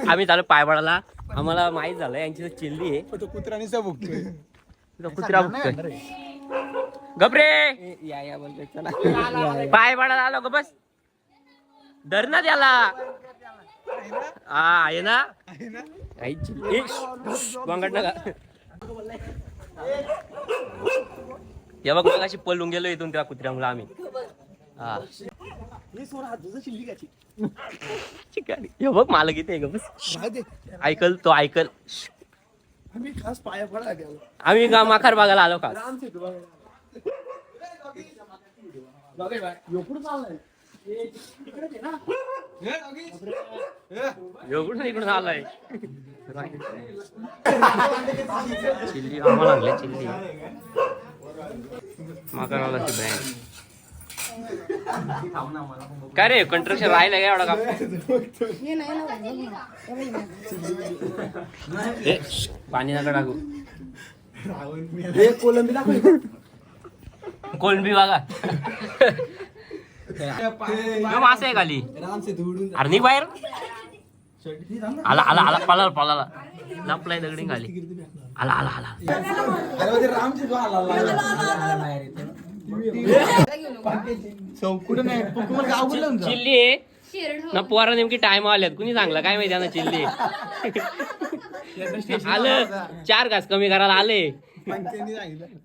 आम्ही चालू पायवाडाला. आम्हाला माहित झालं यांची चिल्ली आहे. कुत्र्याने बघतोय कुत्रा बघतोय. गबरे या बोलतोय चला पायवाडाला आलो ग बस. धर ना त्याला. हा आहे ना बंगट नका. या बघ अशी पळून गेलो इथून त्या कुत्र्यामुळे आम्ही. हा हे बघ मालक इथे ग बस. ऐकल तो ऐकल. आम्ही माखार बघायला आलो का. इकडून आलाय चिल्ली आम्हाला लागले. चिल्ली माकारवालाची ब्रँड. काय रे कंस्ट्रक्शन राहिलं का एवढा का. पाणी नका टाकू. कोलंबी बघा. मासे आहे खाली. अरे बाहेर आला आला आला पळाला पळाला. लपलाय दगडी खाली. आला आला आला. चिल्ली आहे ना पोरा नेमकी टाइम आल्यात. कुणी सांगला काय माहिती ना चिल्ली आलं. 4 घास कमी करायला आले.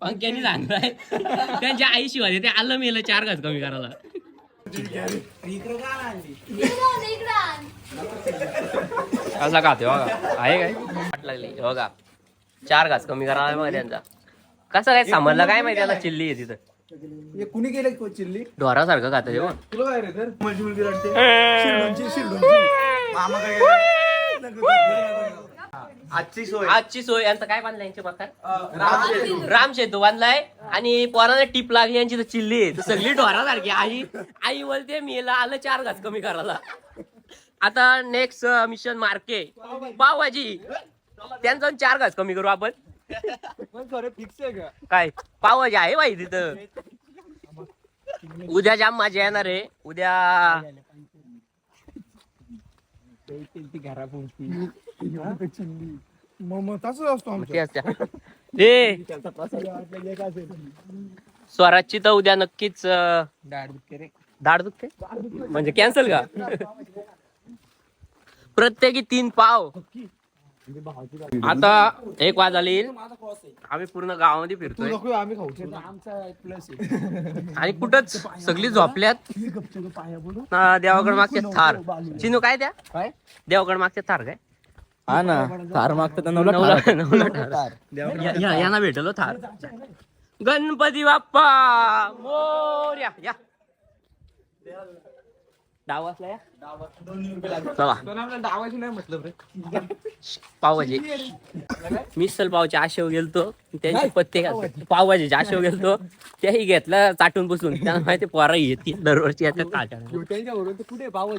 पंक्यानी सांगलाय त्यांच्या आई शिवाय ते आलं मेलं 4 घास कमी करायला. कसा खाते बघा. आहे काय वाट लागली बघा. 4 घास कमी करायला मग त्यांचा. कसं काय समजलं काय माहिती आता. चिल्ली आहे तिथं. कुणी केलं चिल्ली ढोरासारखं खातं जेवण. तुला काय रे तर आजची सोय यांचं काय बांधलं यांचे मकार. राम शेतू बांधलाय आणि पोराने टीप लागली यांची तर चिल्ली आहे. सगळी ढोरासारखी. आई बोलते मेला आलं 4 घास कमी करायला. आता नेक्स्ट मिशन मार्के पावभाजी. त्यांचा 4 घास कमी करू आपण. फिक्स आहे का काय पावभाजी आहे बाई तिथं. उद्या जाम मजा येणार आहे. उद्या स्वराजची तर उद्या नक्कीच दाढ दुखते म्हणजे कॅन्सल का. प्रत्येकी 3 पाव. आता 1 वाजता येईल. आम्ही पूर्ण गावामध्ये फिरतोय आणि कुठंच सगळी झोपल्यात. देवाकडे मागचे थार. चिनू काय द्या काय देवाकडे मागचे थार काय. हा ना थार मागतात यांना भेटलो थार. गणपती बाप्पा मोरया. या डाव वाजला. चला पावभाजी. मिसल पावच्या आशेवर गेलतो. त्यांचे पत्ते पावभाजीच्या आशेवर गेलतो. त्याही घेतलं चाटून पुसून. त्यांना माहिती पोरा येते दरवर्षी येतात.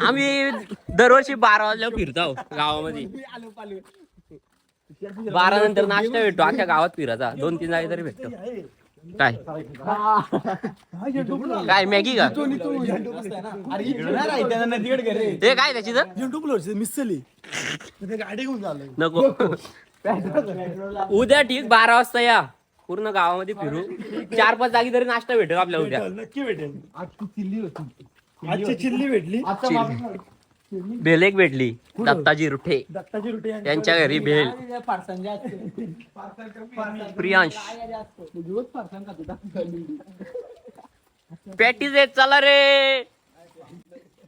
आम्ही दरवर्षी 12 वाजल्यावर फिरतो गावामध्ये. 12 नंतर नाश्ता भेटतो. अख्ख्या गावात फिरायचा 2-3 जागे तरी भेटतो. काय काय मॅगी का ते काय त्याची नको. उद्या ठीक 12 वाजता या. पूर्ण गावामध्ये फिरू. 4-5 जागी तरी नाश्ता भेटेल आपल्या उद्या. नक्की भेटेल. आजची चिल्ली भेटली. भेल एक भेटली. दत्ताजी रुठे त्यांच्या घरी भेल. प्रियांश पॅटीज आहेत. चला रे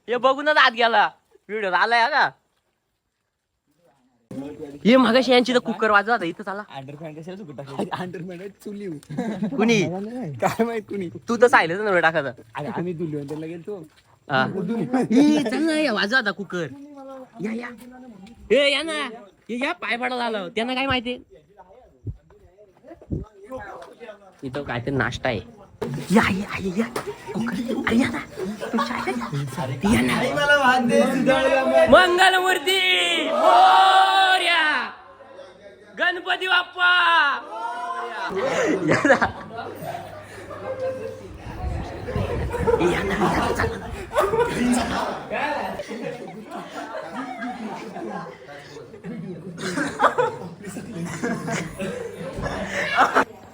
हे बघूनच आत गेला. व्हिडिओ आलाय का. हे मगाशी यांची तर कुकर वाजवा होता इथं. चला कुणी काय माहित कुणी. तू तर सायलेच ना टाकायचा. आम्ही दुल्हन गेलतो. वाजवा होता कुकर. या या या ना. या पाय पडायला आलं. त्यांना काय माहिती इथं काय ते नाश्ता आहे. या या या या ना. मंगलमूर्ती मोरया. गणपती बाप्पा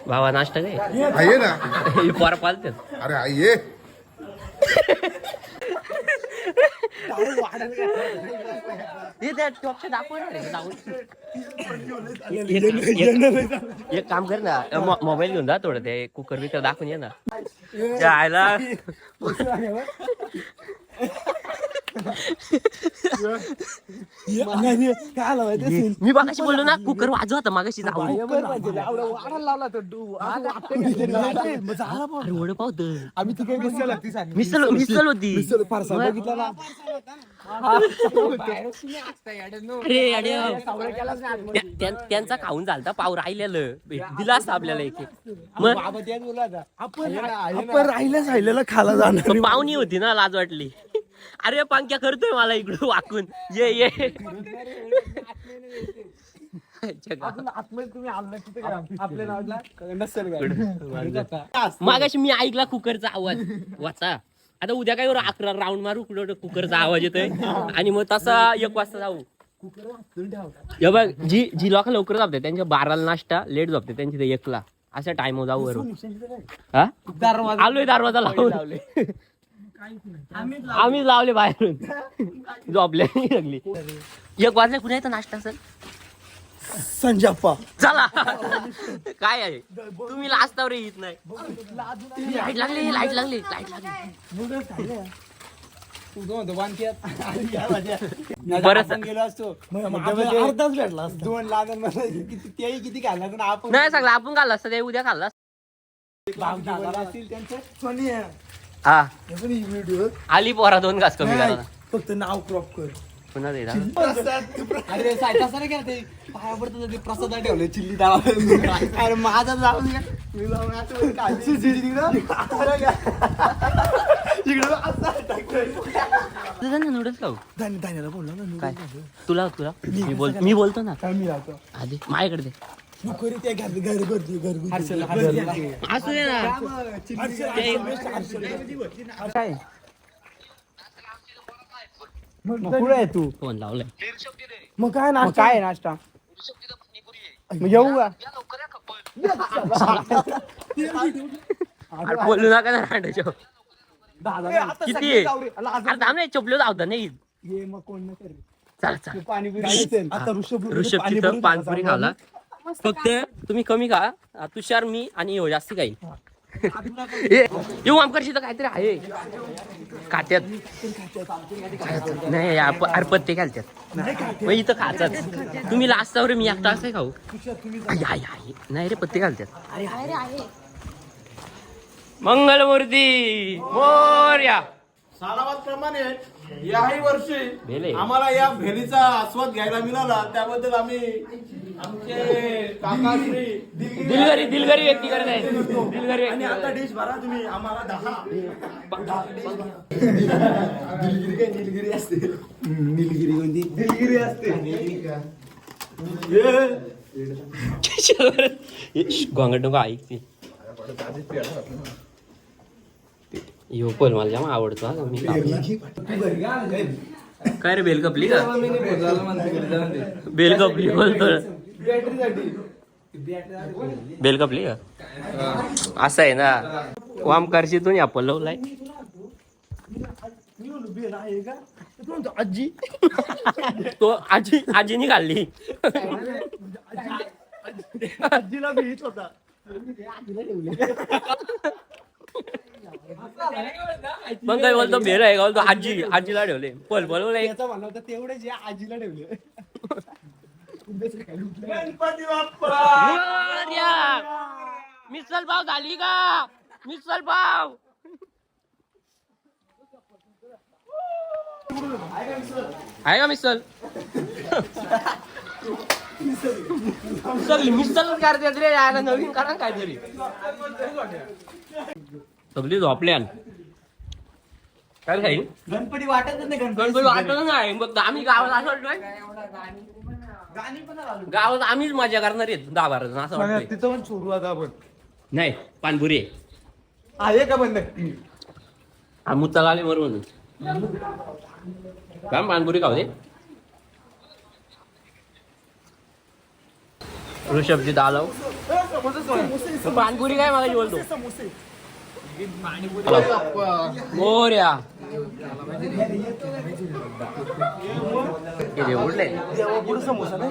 भावा नाश्ता काय आहे ना हे पोरा पालतात अरे आहे हे त्या टॉपच्या दाखवणार आहे दाखवून एक काम कर ना मोबाईल घेऊन जा थोडं ते कुकर बिकर दाखवून ये ना जायला मी बागाशी बोललो ना कुकर वाजव होता मागाशी जाऊन वड पावत मिसल होती अरे त्यांचा खाऊन झालता पाव राहिलेलं दिला असता आपल्याला एक मग आपण राहिलेलं खाला जाणार पाहुणी होती ना लाज वाटली अरे पंख्या करतोय मला इकडं वाकून ये ये मागाशी मी ऐकला कुकरचा आवाज वाचा आता उद्या काय 11 राऊंड मारू कुकरचा आवाज येतोय आणि मग तसा 1 वाजता जाऊ हे बघ जी लोक लवकर जाते त्यांच्या 12ला नाश्ता लेट झोपते त्यांची ते 1ला असा टाइम जाऊ वरून हा आलोय दरवाजा लावून आम्हीच लावले बाहेरून झोपल्या लागली 1 वाजले कुठे येतं नाश्ता सर संजप्पा चला काय आहे तुम्ही लाजतावर येत नाही लाईट लागली बरं गेलो असतो अर्धाच भेटला असतो 2 लाख तेही किती खाल्ला तर आपण नाही सगळं आपण खाल्लं असतं ते उद्या खाल्लं हा आली पोरा 2 घास कमी करा फक्त नाव क्रॉप कर पुन्हा दे अरे सायटा काय ते पायावर तुझं ते प्रसाद ठेवले चिल्ली डाळ अरे माझा जाऊ दे मी जाऊन नूडल्स खाऊ धान्याला बोललो ना काय तुला मी बोलतो ना मी राहतो आधी माझ्याकडे दे ते घरगुती असू दे ना काय मग कुठे आहे तू फोन लावलाय मग काय नाश्ता मग येऊ का बोलू नका ना रांडाच्या किती आहे नाही चपलो धावता नाही मग कोण चल चल पाणीपुरी आता ऋषभ तिथं पानपुरी खाला फक्त तुम्ही कमी खा तुषार मी आणि यो जास्ती काही येऊ आमकर शिथं काहीतरी आहे खात्यात नाही अरे पत्ते घालत्यात मग इथं खातात तुम्ही लास्टावर मी एकटा असं खाऊ नाही रे पत्ते घालत्यात मंगलमूर्ती मोरया सालाबादप्रमाणे याही वर्षी भेले. आम्हाला या भेलीचा आस्वाद घ्यायला मिळाला त्याबद्दल आम्ही आमचे काकाश्री दिलगरी व्यक्ती करत आहे दिलगरी आणि आता डिश भरा तुम्ही आम्हाला 10 निलगिरी असते दिलगिरी असते गोंगट नको ऐकते यो पण मला जाम आवडतो हा मी काय रे बेल कपली का बेल कपली बोलतो बेल कपली का असं आहे ना वाम करशीतून आपण लवलाय आजी तो आजीनी खाल्ली आजीला भीत होता मग काय बोलतो बेल आहे का बोलतो आजीला ठेवले पल बोलवलंय याचा म्हणलं होतं तेवढे जे आजीला ठेवले गणपती बाप्पा मिसल पाव झाली का मिसल पाव आहे का मिसल सगळी मिसल करतात रे यायला नवीन करा काहीतरी सगळी झोपल्यान काय खाईल गणपती वाटत नाही गणपती वाटत नाही मग आम्ही गावात असं वाटतोय गावात आम्हीच मजा करणार आहेत 10-12 जण असं वाटतंय तिथं पण सुरू आता आपण नाही पानपुरी आहे का बंद मुत्ता आले मर म्हणून काय पानपुरी खाऊ दे ऋषभजी दालव पानपुरी काय मागायची बोलतो मोर्या उठले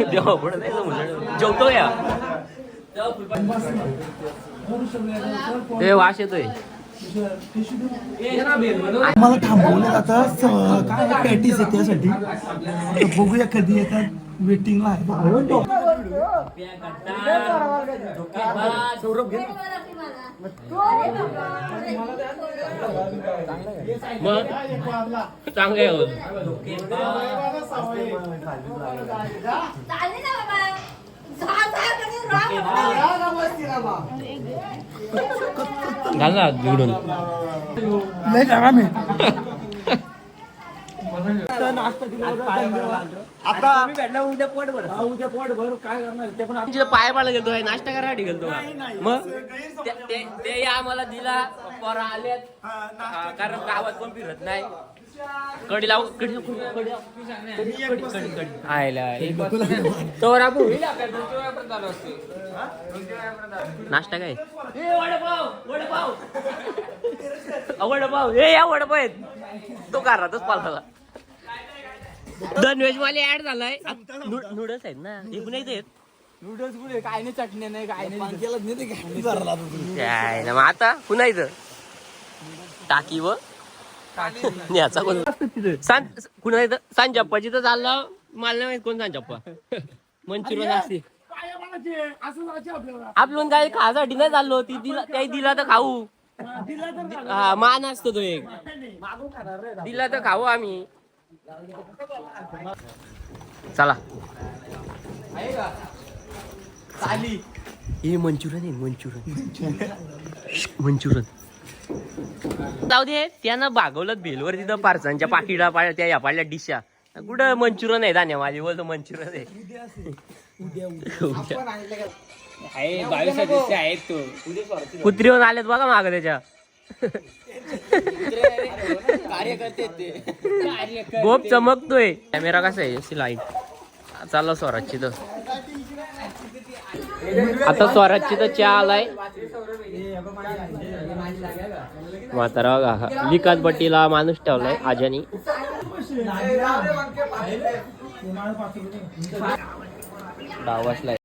देवा पुढे जेवतो या ते वास येतोय मला थांबवलं जातं काय पॅटीस आहे त्यासाठी बघूया कधी येतात वेटिंगला आहे मग चांगले होत घाला बिघडून आता उद्या पोटभर काय करणार ते पण पाय पाला गेलतो नाश्ता करायसाठी गेलतो का मग ते आम्हाला दिला पोरं आल्यात कारण गावात कोण फिरत नाही कडी लाव नाश्ता काय वडपाव हे या वडपाव आहेत तो घरातच पालताला नॉनव्हेज वाले ऍड झालाय नूडल्स आहेत ना एकूण आहेत नूडल्स पुढे काय नाही चटणी नाही काय नाही मग आता पुन्हा इथं टाकी व याचा कोण कुणा इथं सांजप्पाची तर चाललं मला नाही माहित कोण सांजप्पा मंचुरियन असते आपलं काय खासाठी नाही चाललो ती दिला त्याही दिला तर खाऊ हा मान असतो तो एक दिला तर खाऊ आम्ही चला हे मंचुरियन आहे मंचुरियन जाऊ दे त्यानं भागवलं भेलवर तिथं पार्सांच्या पाकिटा त्या या पाडल्या डिशा कुठं मंचुरियन आहे धान्या माझी बोलतो मंचुरियन आहे कुत्रीवर आलेत बघा माग त्याच्या गोप चमकतोय कॅमेरा कसा आहे अशी लाईट चालला स्वराजची तर आता स्वराजची तर चहा आलाय म्हातारा बघा विकास बट्टीला माणूस ठेवलाय आजानी डाव वाजलाय